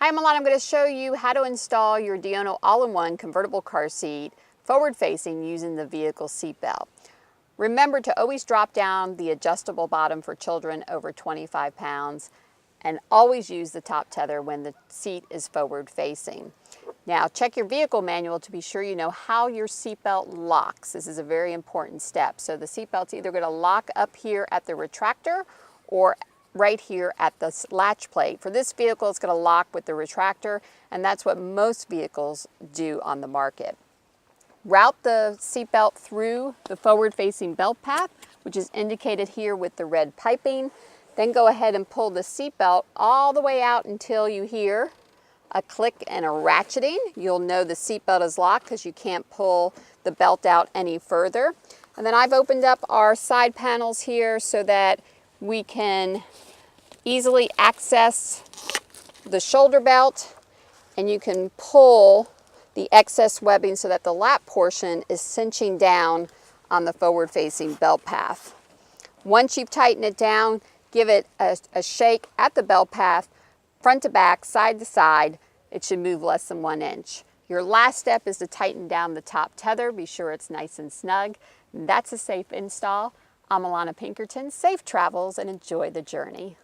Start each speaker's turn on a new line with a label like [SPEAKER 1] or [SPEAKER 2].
[SPEAKER 1] Hi, I'm Alana. I'm going to show you how to install your Diono all-in-one convertible car seat forward-facing using the vehicle seat belt. Remember to always drop down the adjustable bottom for children over 25 pounds and always use the top tether when the seat is forward-facing. Now, check your vehicle manual to be sure you know how your seatbelt locks. This is a very important step. So the seatbelt's either going to lock up here at the retractor or right here at the latch plate. For this vehicle, it's going to lock with the retractor, and that's what most vehicles do on the market. Route the seatbelt through the forward-facing belt path, which is indicated here with the red piping. Then go ahead and pull the seatbelt all the way out until you hear a click and a ratcheting. You'll know the seatbelt is locked because you can't pull the belt out any further. And then I've opened up our side panels here so that we can easily access the shoulder belt, and you can pull the excess webbing so that the lap portion is cinching down on the forward-facing belt path. Once you've tightened it down, give it a shake at the belt path, front to back, side to side. It should move less than 1 inch. Your last step is to tighten down the top tether. Be sure it's nice and snug. That's a safe install. I'm Alana Pinkerton. Safe travels and enjoy the journey.